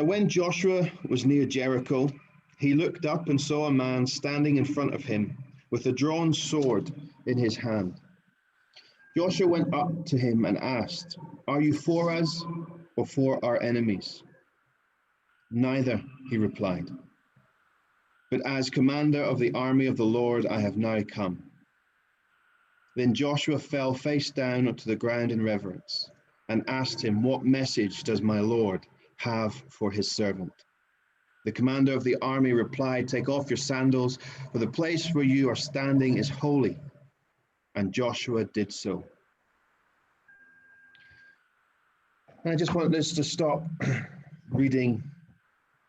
Now, when Joshua was near Jericho, he looked up and saw a man standing in front of him with a drawn sword in his hand. Joshua went up to him and asked, "Are you for us or for our enemies?" "Neither," he replied, "but as commander of the army of the Lord, I have now come." Then Joshua fell face down onto the ground in reverence and asked him, "What message does my Lord have for his servant?" The commander of the army replied, "Take off your sandals, for the place where you are standing is holy." And Joshua did so. And I just want us to stop reading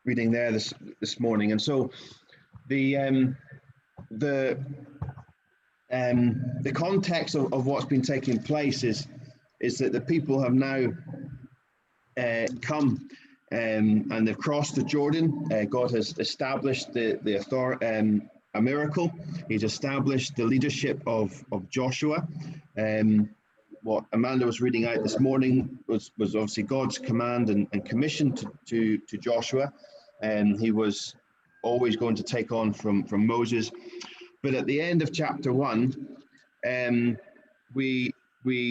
there this morning. And so the context of what's been taking place is that the people have now come and they've crossed the Jordan. God has established a miracle. He's established the leadership of Joshua. What Amanda was reading out this morning was obviously God's command and commission to Joshua, and he was always going to take on from Moses. But at the end of chapter 1, we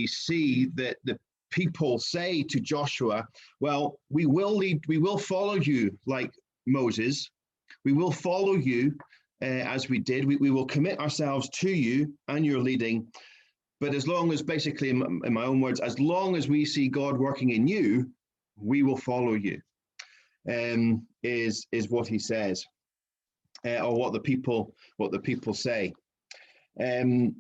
see that the people say to Joshua, "Well, we will follow you like Moses. We will follow you as we did. We will commit ourselves to you and your leading. But as long as," basically in my own words, "as long as we see God working in you, we will follow you," is what he says, or what the people say. And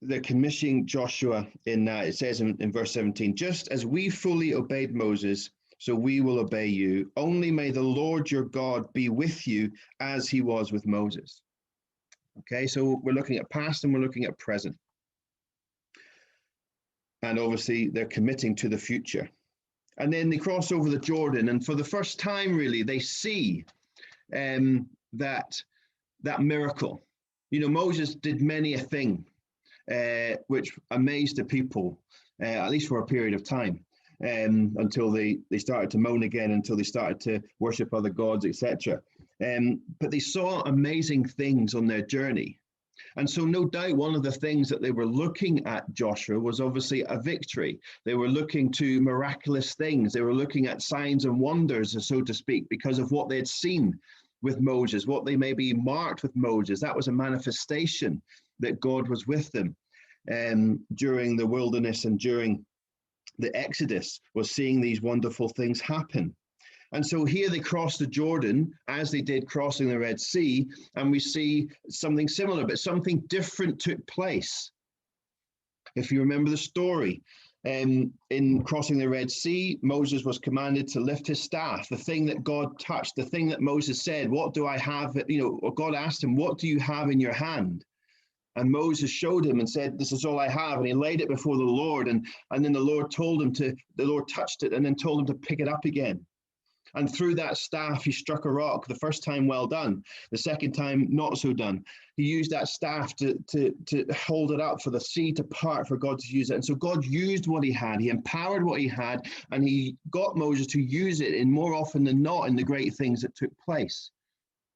they're commissioning Joshua in that. It says in verse 17, "Just as we fully obeyed Moses, so we will obey you. Only may the Lord your God be with you as he was with Moses." Okay, so we're looking at past and we're looking at present. And obviously they're committing to the future. And then they cross over the Jordan, and for the first time, really, they see that miracle. You know, Moses did many a thing which amazed the people, at least for a period of time, until they started to moan again, until they started to worship other gods, etc. But they saw amazing things on their journey. And so no doubt one of the things that they were looking at Joshua was obviously a victory. They were looking to miraculous things. They were looking at signs and wonders, so to speak, because of what they had seen with Moses, what they maybe marked with Moses. That was a manifestation that God was with them during the wilderness and during the Exodus, was seeing these wonderful things happen. And so here they crossed the Jordan as they did crossing the Red Sea, and we see something similar, but something different took place. If you remember the story, in crossing the Red Sea, Moses was commanded to lift his staff, the thing that God touched, the thing that Moses said, "What do I have?" Or God asked him, "What do you have in your hand?" And Moses showed him and said, "This is all I have." And he laid it before the Lord. And then the Lord touched it and then told him to pick it up again. And through that staff, he struck a rock. The first time, well done. The second time, not so done. He used that staff to hold it up for the sea to part, for God to use it. And so God used what he had. He empowered what he had, and he got Moses to use it in more often than not in the great things that took place.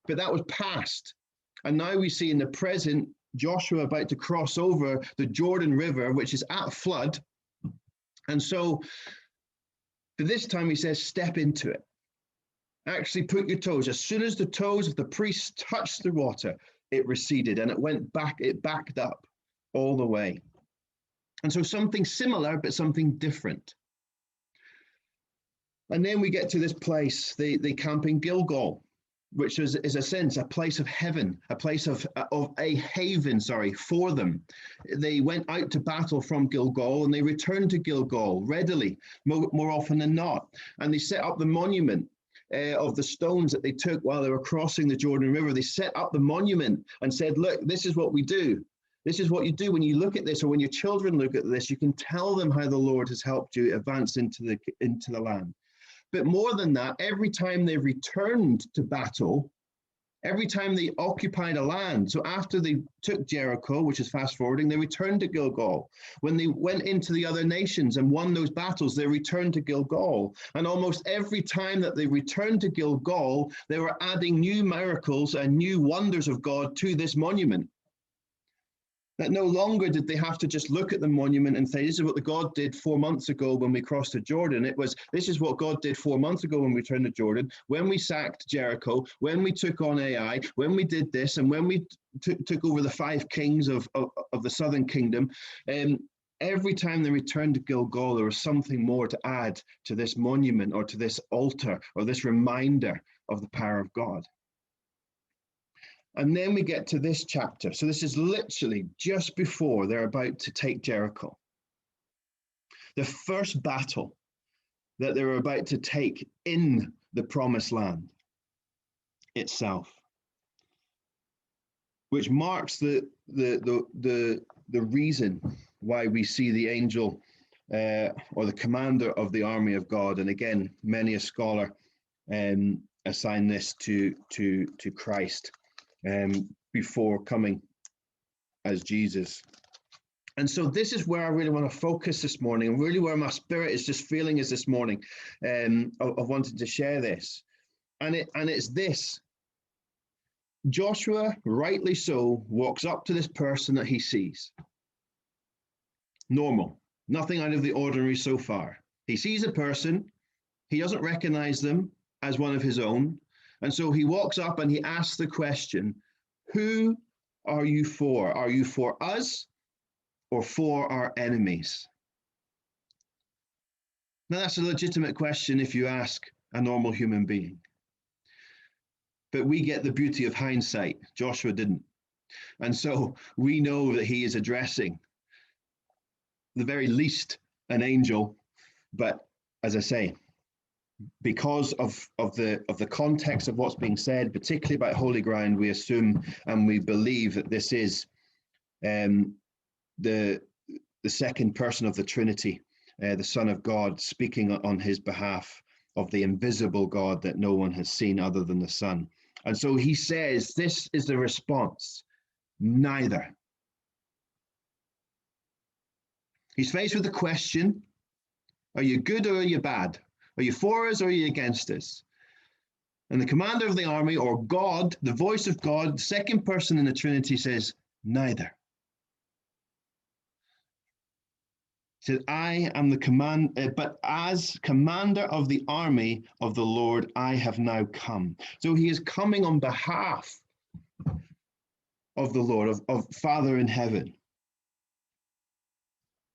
But that was past. And now we see in the present, Joshua about to cross over the Jordan River, which is at flood. And so for this time, he says, step into it. Actually put your toes. As soon as the toes of the priests touched the water, it receded and it went back, it backed up all the way. And so something similar, but something different. And then we get to this place, they camp in Gilgal, which is a sense, a place of heaven, a place of a haven, for them. They went out to battle from Gilgal and they returned to Gilgal readily, more often than not. And they set up the monument of the stones that they took while they were crossing the Jordan River. They set up the monument and said, look, this is what we do. This is what you do when you look at this, or when your children look at this, you can tell them how the Lord has helped you advance into the land. But more than that, every time they returned to battle, Every time they occupied a land, so after they took Jericho, which is fast forwarding, they returned to Gilgal. When they went into the other nations and won those battles, they returned to Gilgal. And almost every time that they returned to Gilgal, they were adding new miracles and new wonders of God to this monument. That no longer did they have to just look at the monument and say, this is what the God did 4 months ago when we crossed the Jordan. It was, this is what God did 4 months ago when we turned the Jordan, when we sacked Jericho, when we took on Ai, when we did this, and when we took over the 5 kings of the southern kingdom. Every time they returned to Gilgal, there was something more to add to this monument or to this altar or this reminder of the power of God. And then we get to this chapter. So this is literally just before they're about to take Jericho. The first battle that they were about to take in the promised land itself, which marks the reason why we see the angel or the commander of the army of God. And again, many a scholar assign this to Christ. Before coming as Jesus. And so this is where I really want to focus this morning, and really where my spirit is just feeling is this morning of wanting to share this. And it's this. Joshua, rightly so, walks up to this person that he sees. Normal, nothing out of the ordinary so far. He sees a person, he doesn't recognize them as one of his own. And so he walks up and he asks the question, who are you for? Are you for us or for our enemies? Now, that's a legitimate question if you ask a normal human being. But we get the beauty of hindsight. Joshua didn't. And so we know that he is addressing the very least an angel. But as I say, because of the context of what's being said, particularly about holy ground, we assume and we believe that this is the second person of the Trinity, the Son of God, speaking on his behalf of the invisible God that no one has seen other than the Son. And so he says, this is the response, neither. He's faced with the question, are you good or are you bad? Are you for us or are you against us? And the commander of the army, or God, the voice of God, second person in the Trinity, says, neither. He said, I am the but as commander of the army of the Lord, I have now come. So he is coming on behalf of the Lord, of Father in heaven.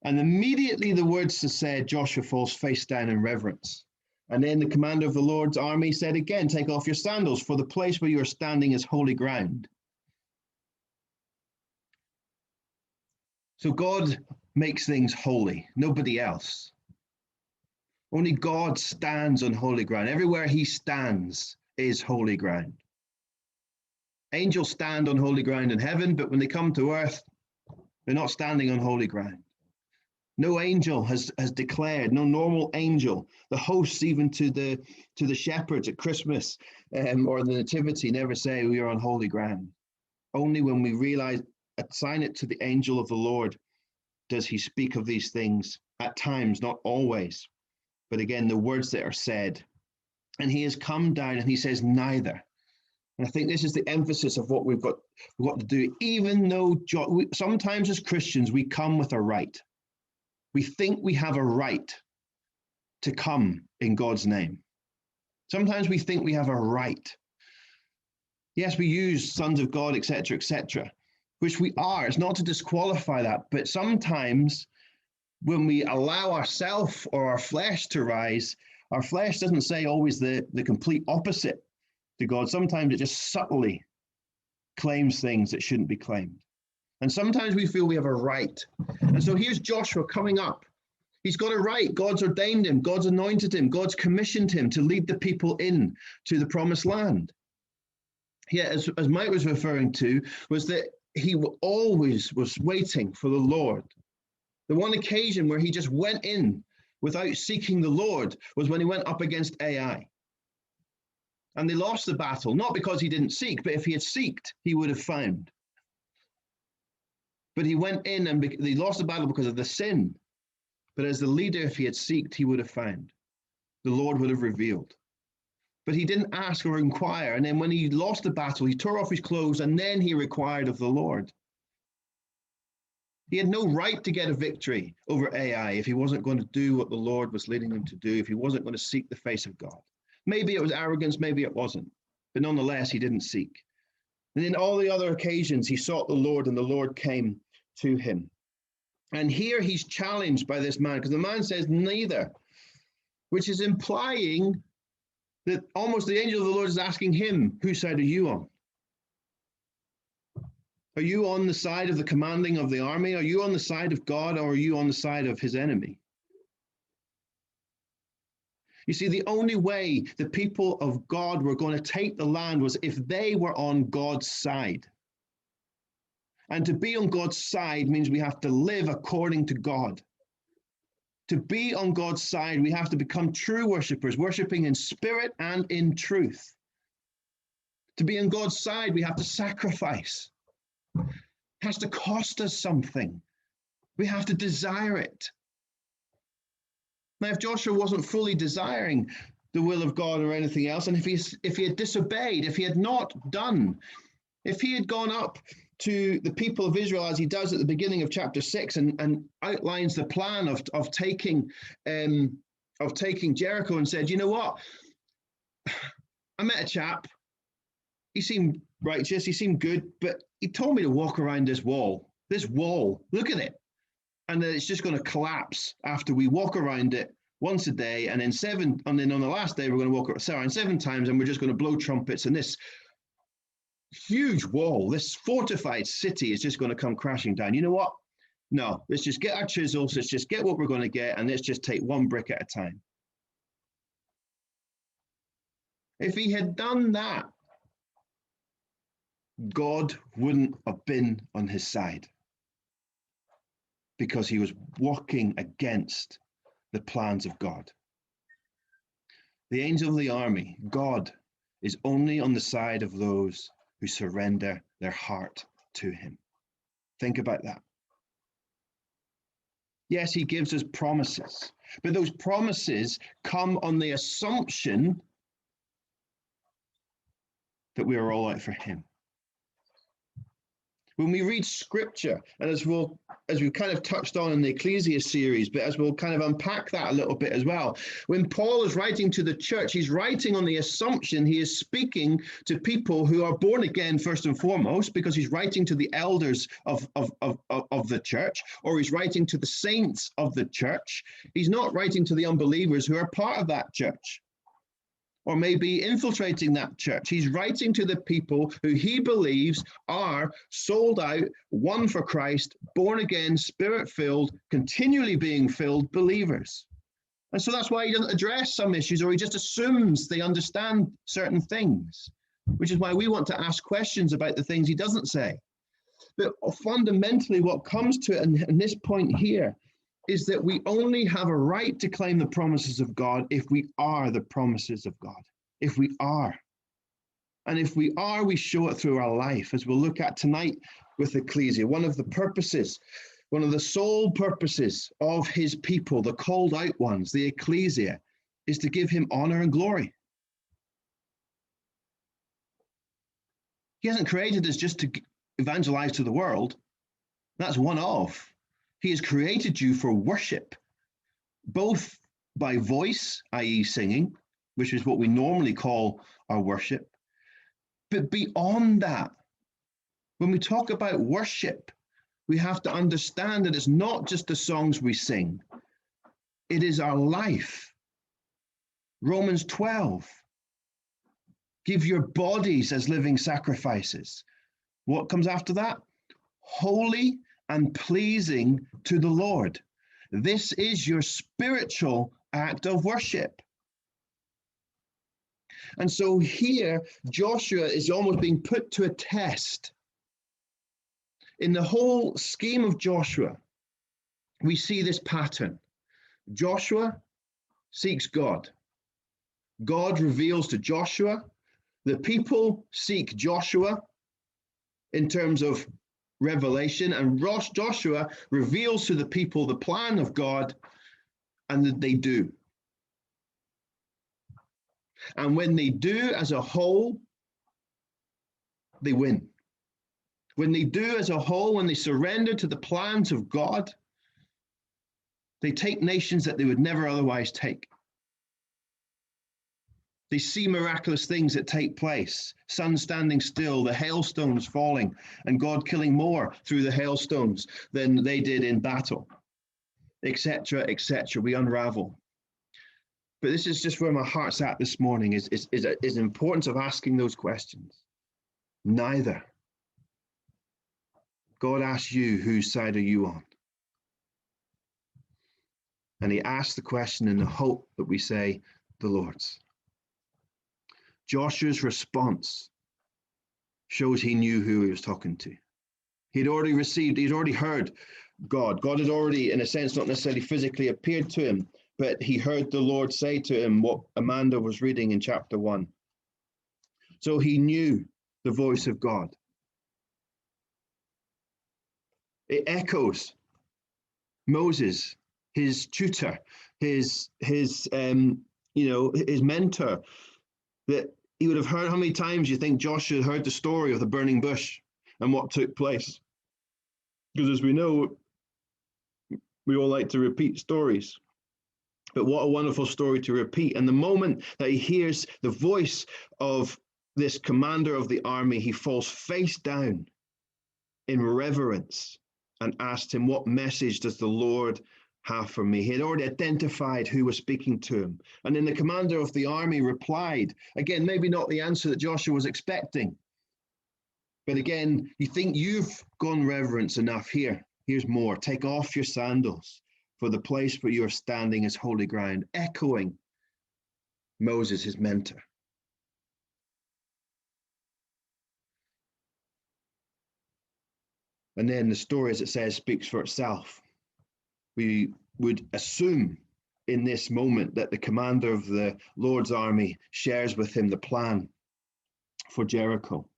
And immediately the words are said, Joshua falls face down in reverence. And then the commander of the Lord's army said again, take off your sandals, for the place where you are standing is holy ground. So God makes things holy, nobody else. Only God stands on holy ground. Everywhere he stands is holy ground. Angels stand on holy ground in heaven, but when they come to earth, they're not standing on holy ground. No angel has declared, no normal angel, the hosts even to the shepherds at Christmas or the Nativity never say we are on holy ground. Only when we realize, assign it to the angel of the Lord, does he speak of these things at times, not always. But again, the words that are said. And he has come down and he says neither. And I think this is the emphasis of what we've got to do. Even though sometimes as Christians, we come with a right. We think we have a right to come in God's name. Sometimes we think we have a right. Yes, we use sons of God, etc., which we are. It's not to disqualify that, but sometimes when we allow ourselves or our flesh to rise, our flesh doesn't say always the complete opposite to God. Sometimes it just subtly claims things that shouldn't be claimed. And sometimes we feel we have a right. And so here's Joshua coming up. He's got a right. God's ordained him. God's anointed him. God's commissioned him to lead the people in to the promised land. Yeah, as Mike was referring to, was that he always was waiting for the Lord. The one occasion where he just went in without seeking the Lord was when he went up against Ai. And they lost the battle, not because he didn't seek, but if he had seeked, he would have found. But he went in and they lost the battle because of the sin. But as the leader, if he had seeked, he would have found. The Lord would have revealed. But he didn't ask or inquire. And then when he lost the battle, he tore off his clothes and then he required of the Lord. He had no right to get a victory over Ai if he wasn't going to do what the Lord was leading him to do, if he wasn't going to seek the face of God. Maybe it was arrogance, maybe it wasn't. But nonetheless, he didn't seek. And in all the other occasions, he sought the Lord and the Lord came to him. And here he's challenged by this man because the man says neither, which is implying that almost the angel of the Lord is asking him, whose side are you on? Are you on the side of the commanding of the army? Are you on the side of God, or are you on the side of his enemy? You see, the only way the people of God were going to take the land was if they were on God's side. And to be on God's side means we have to live according to God. To be on God's side, we have to become true worshipers, worshiping in spirit and in truth. To be on God's side, we have to sacrifice. It has to cost us something. We have to desire it. Now, if Joshua wasn't fully desiring the will of God or anything else, and if he had disobeyed, if he had not done, if he had gone up to the people of Israel as he does at the beginning of chapter 6 and outlines the plan of taking Jericho and said, you know what, I met a chap, he seemed righteous, he seemed good, but he told me to walk around this wall, look at it. And then it's just going to collapse after we walk around it once a day, and then on the last day we're going to walk around 7 times, and we're just going to blow trumpets, and this huge wall, this fortified city is just going to come crashing down. You know what? No, let's just get our chisels, let's just get what we're going to get, and let's just take one brick at a time. If he had done that, God wouldn't have been on his side, because he was walking against the plans of God. The angel of the army, God, is only on the side of those who surrender their heart to him. Think about that. Yes, he gives us promises, but those promises come on the assumption that we are all out for him. When we read scripture, and as we've kind of touched on in the Ecclesia series, but as we'll kind of unpack that a little bit as well, when Paul is writing to the church, he's writing on the assumption he is speaking to people who are born again first and foremost, because he's writing to the elders of the church, or he's writing to the saints of the church. He's not writing to the unbelievers who are part of that church, or maybe infiltrating that church. He's writing to the people who he believes are sold out, one for Christ, born again, spirit-filled, continually being filled believers. And so that's why he doesn't address some issues, or he just assumes they understand certain things, which is why we want to ask questions about the things he doesn't say. But fundamentally, what comes to it in this point here is that we only have a right to claim the promises of God if we are the promises of God, if we are. And if we are, we show it through our life, as we'll look at tonight with Ecclesia. One of the purposes, one of the sole purposes of his people, the called out ones, the Ecclesia, is to give him honor and glory. He hasn't created us just to evangelize to the world. That's one of. He has created you for worship, both by voice, i.e. singing, which is what we normally call our worship. But beyond that, when we talk about worship, we have to understand that it's not just the songs we sing. It is our life. Romans 12, give your bodies as living sacrifices. What comes after that? Holy and pleasing to the Lord. This is your spiritual act of worship. And so here, Joshua is almost being put to a test. In the whole scheme of Joshua, we see this pattern. Joshua seeks God. God reveals to Joshua The people seek Joshua in terms of revelation, and Joshua reveals to the people the plan of God, and that they do. And when they do as a whole, they win. When they do as a whole, when they surrender to the plans of God, they take nations that they would never otherwise take. They see miraculous things that take place. Sun standing still, the hailstones falling, and God killing more through the hailstones than they did in battle, etc., etc. We unravel. But this is just where my heart's at this morning, is the importance of asking those questions. Neither. God asks you, whose side are you on? And he asks the question in the hope that we say, the Lord's. Joshua's response shows he knew who he was talking to. He'd already heard God. God had already, in a sense, not necessarily physically appeared to him, but he heard the Lord say to him what Amanda was reading in chapter 1. So he knew the voice of God. It echoes Moses, his tutor, his mentor, that he would have heard. How many times you think Joshua heard the story of the burning bush and what took place? Because as we know, we all like to repeat stories. But what a wonderful story to repeat. And the moment that he hears the voice of this commander of the army, he falls face down in reverence and asked him, what message does the Lord have for me? He had already identified who was speaking to him. And then the commander of the army replied, again, maybe not the answer that Joshua was expecting. But again, you think you've gone reverence enough. Here's more. Take off your sandals, for the place where you are standing is holy ground, echoing Moses, his mentor. And then the story, as it says, speaks for itself. We would assume in this moment that the commander of the Lord's army shares with him the plan for Jericho.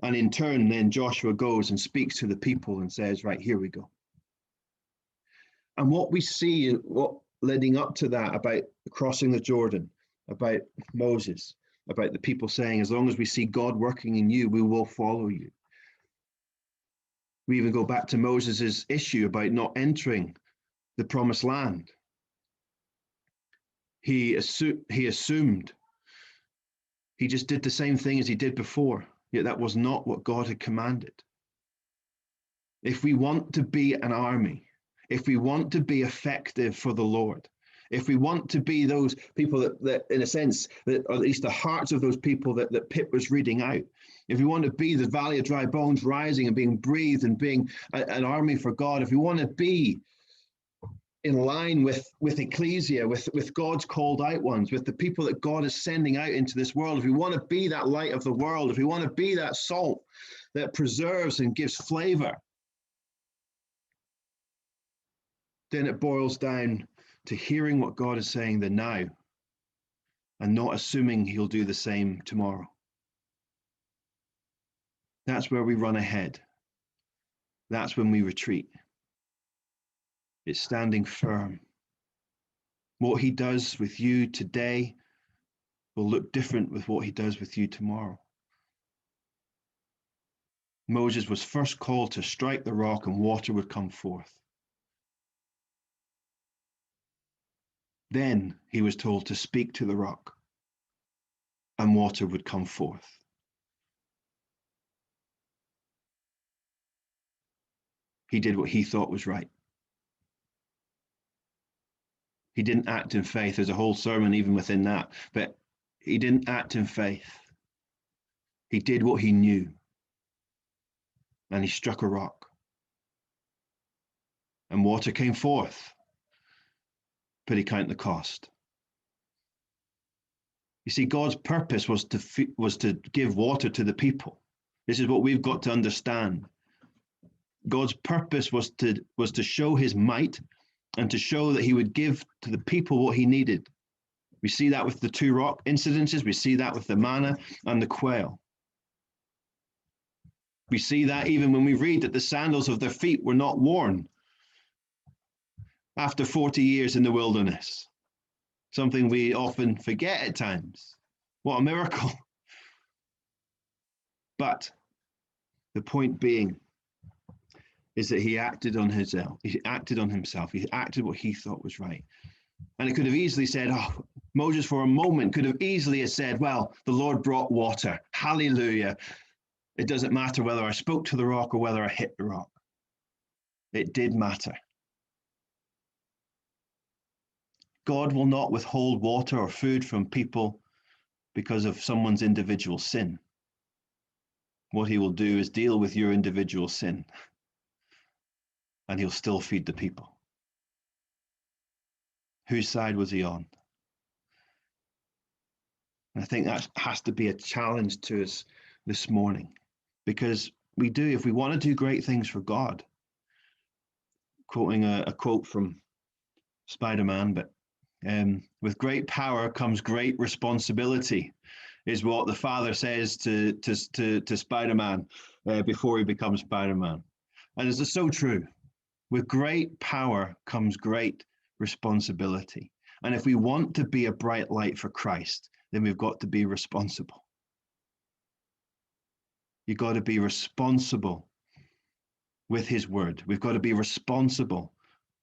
And in turn, then Joshua goes and speaks to the people and says, right, here we go. And what we see, what leading up to that, about crossing the Jordan, about Moses, about the people saying, as long as we see God working in you, we will follow you. We even go back to Moses' issue about not entering the promised land. He assumed. He just did the same thing as he did before, yet that was not what God had commanded. If we want to be an army, if we want to be effective for the Lord, if we want to be those people that in a sense, that, or at least the hearts of those people that Pip was reading out, if we want to be the valley of dry bones rising and being breathed and being an army for God, if we want to be in line with ecclesia, with God's called out ones, with the people that God is sending out into this world, if we want to be that light of the world, if we want to be that salt that preserves and gives flavor, then it boils down to hearing what God is saying the now and not assuming he'll do the same tomorrow. That's where we run ahead. That's when we retreat. It's standing firm. What he does with you today will look different with what he does with you tomorrow. Moses was first called to strike the rock and water would come forth. Then he was told to speak to the rock and water would come forth. He did what he thought was right. He didn't act in faith. There's a whole sermon even within that, but he didn't act in faith. He did what he knew, and he struck a rock, and water came forth, but he counted the cost. You see, God's purpose was to give water to the people. This is what we've got to understand. God's purpose was to show his might and to show that he would give to the people what he needed. We see that with the 2 rock incidences. We see that with the manna and the quail. We see that even when we read that the sandals of their feet were not worn after 40 years in the wilderness. Something we often forget at times. What a miracle. But the point being is that he acted on himself. He acted on himself. He acted what he thought was right. And it could have easily said, oh, Moses for a moment could have easily said, well, the Lord brought water. Hallelujah. It doesn't matter whether I spoke to the rock or whether I hit the rock. It did matter. God will not withhold water or food from people because of someone's individual sin. What he will do is deal with your individual sin, and he'll still feed the people. Whose side was he on? And I think that has to be a challenge to us this morning, because we do, if we want to do great things for God, quoting a quote from Spider-Man, but with great power comes great responsibility, is what the father says to Spider-Man before he becomes Spider-Man. And it's so true. With great power comes great responsibility. And if we want to be a bright light for Christ, then we've got to be responsible. You've got to be responsible with his word. We've got to be responsible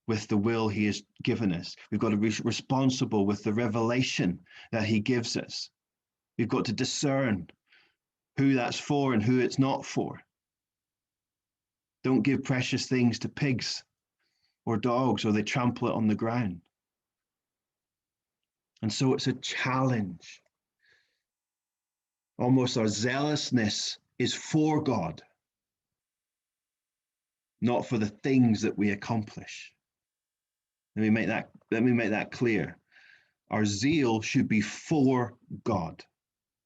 with the will he has given us. We've got to be responsible with the revelation that he gives us. We've got to discern who that's for and who it's not for. Don't give precious things to pigs or dogs, or they trample it on the ground. And so it's a challenge. Almost our zealousness is for God, not for the things that we accomplish. Let me make that clear. Our zeal should be for God.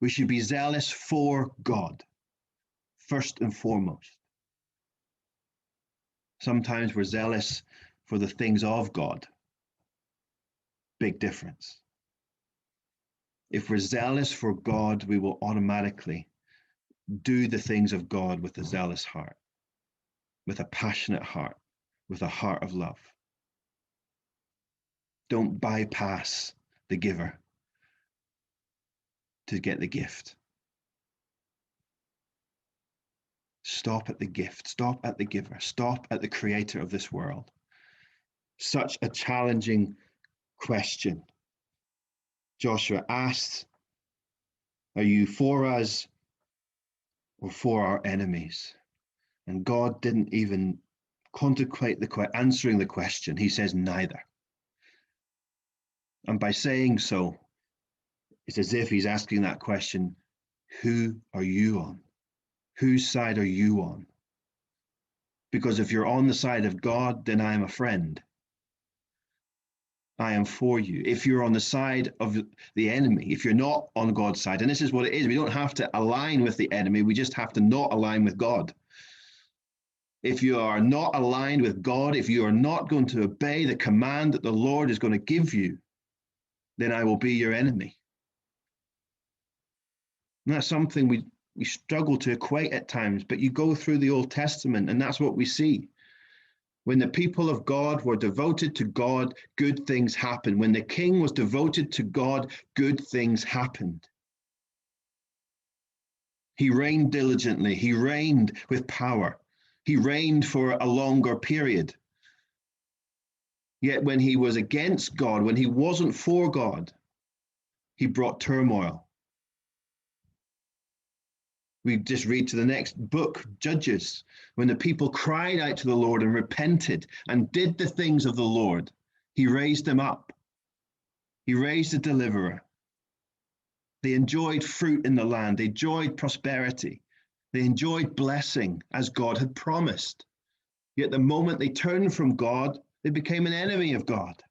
We should be zealous for God, first and foremost. Sometimes we're zealous for the things of God. Big difference. If we're zealous for God, we will automatically do the things of God with a zealous heart, with a passionate heart, with a heart of love. Don't bypass the giver to get the gift. Stop at the gift, stop at the giver, stop at the creator of this world. Such a challenging question. Joshua asked, are you for us or for our enemies? And God didn't even contemplate answering the question. He says neither. And by saying so, it's as if he's asking that question, who are you on? Whose side are you on? Because if you're on the side of God, then I am a friend. I am for you. If you're on the side of the enemy, if you're not on God's side, and this is what it is, we don't have to align with the enemy, we just have to not align with God. If you are not aligned with God, if you are not going to obey the command that the Lord is going to give you, then I will be your enemy. And that's something we struggle to equate at times, but you go through the Old Testament and that's what we see. When the people of God were devoted to God, good things happened. When the king was devoted to God, good things happened. He reigned diligently. He reigned with power. He reigned for a longer period. Yet when he was against God, when he wasn't for God, he brought turmoil. We just read to the next book, Judges, when the people cried out to the Lord and repented and did the things of the Lord, he raised them up. He raised a deliverer. They enjoyed fruit in the land. They enjoyed prosperity. They enjoyed blessing as God had promised. Yet the moment they turned from God, they became an enemy of God.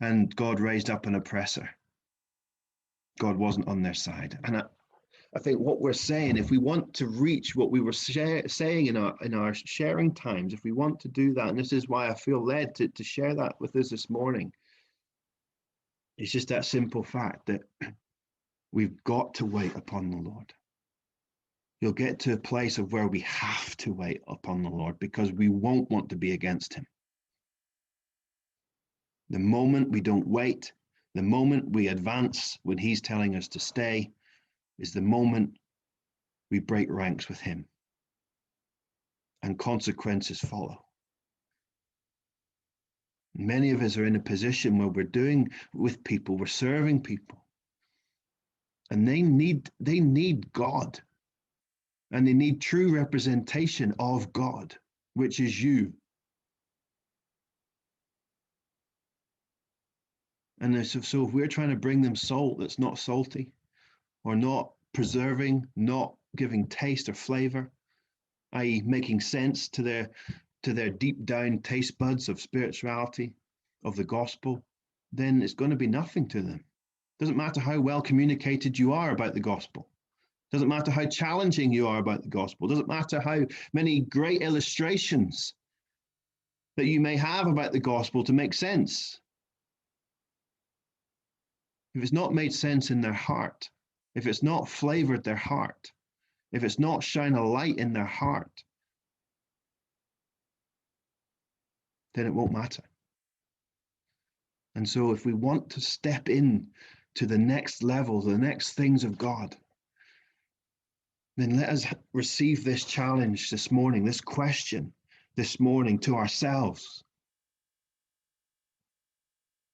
And God raised up an oppressor. God wasn't on their side. And I think what we're saying, if we want to reach what we were saying in our sharing times, if we want to do that, and this is why I feel led to share that with us this morning, it's just that simple fact that we've got to wait upon the Lord. You'll get to a place of where we have to wait upon the Lord because we won't want to be against him. The moment we don't wait, the moment we advance when he's telling us to stay, is the moment we break ranks with him. And consequences follow. Many of us are in a position where we're doing with people, we're serving people. And they need God. And they need true representation of God, which is you. And so if we're trying to bring them salt that's not salty, or not preserving, not giving taste or flavor, i.e. making sense to their deep down taste buds of spirituality, of the gospel, then it's going to be nothing to them. Doesn't matter how well communicated you are about the gospel. Doesn't matter how challenging you are about the gospel. Doesn't matter how many great illustrations that you may have about the gospel to make sense. If it's not made sense in their heart, if it's not flavored their heart, if it's not shine a light in their heart, then it won't matter. And so if we want to step in to the next level, the next things of God, then let us receive this challenge this morning, this question this morning to ourselves.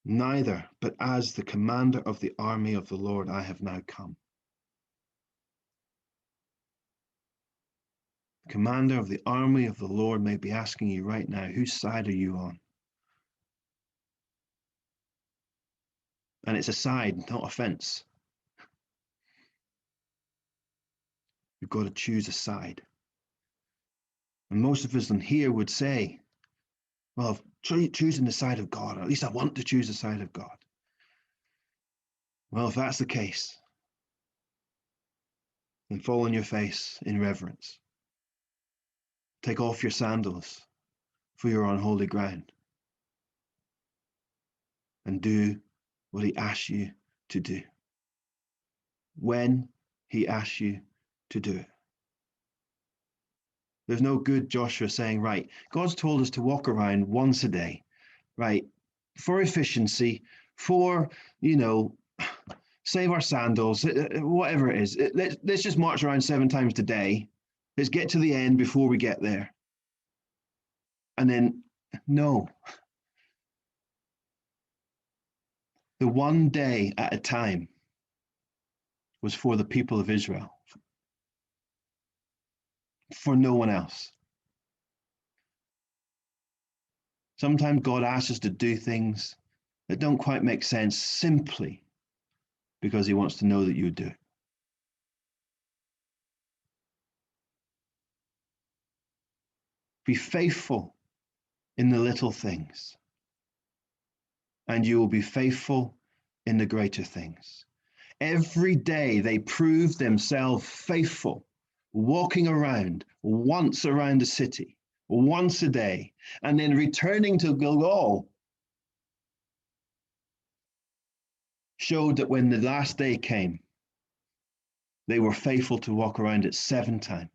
Neither, but as the commander of the army of the Lord, I have now come. The commander of the army of the Lord may be asking you right now, whose side are you on? And it's a side, not a fence. You've got to choose a side. And most of us in here would say, well, choosing the side of God, or at least I want to choose the side of God. Well, if that's the case, then fall on your face in reverence. Take off your sandals, for you're on holy ground. And do what he asks you to do. When he asks you to do it. There's no good Joshua saying, right, God's told us to walk around once a day, right, for efficiency, for, save our sandals, whatever it is. Let's just march around 7 times today. Let's get to the end before we get there. And then, no. The one day at a time was for the people of Israel, for no one else. Sometimes God asks us to do things that don't quite make sense simply because he wants to know that you would do it. Be faithful in the little things, and you will be faithful in the greater things. Every day they prove themselves faithful, walking around once around the city, once a day, and then returning to Gilgal showed that when the last day came, they were faithful to walk around it 7 times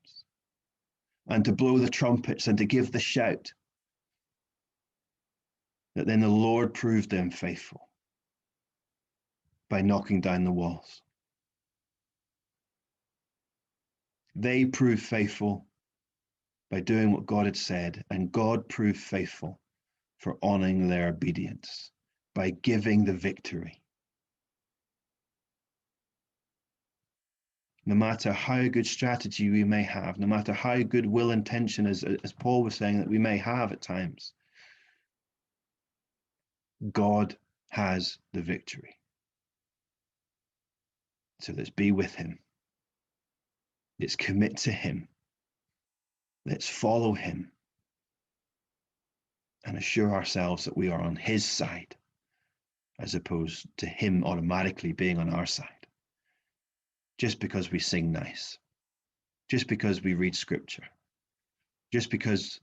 and to blow the trumpets and to give the shout, that then the Lord proved them faithful by knocking down the walls. They proved faithful by doing what God had said, and God proved faithful for honoring their obedience by giving the victory. No matter how good strategy we may have, no matter how good will intention, as Paul was saying, that we may have at times, God has the victory. So let's be with him. Let's commit to him. Let's follow him and assure ourselves that we are on his side, as opposed to him automatically being on our side. just because we sing nice, just because we read scripture, just because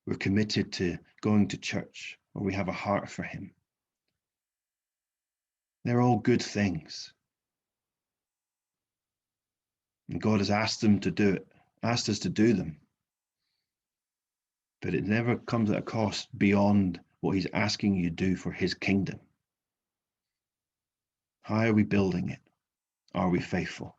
we're committed to going to church or we have a heart for him. They're all good things. And God has asked them to do it, asked us to do them. But it never comes at a cost beyond what he's asking you to do for his kingdom. How are we building it? Are we faithful?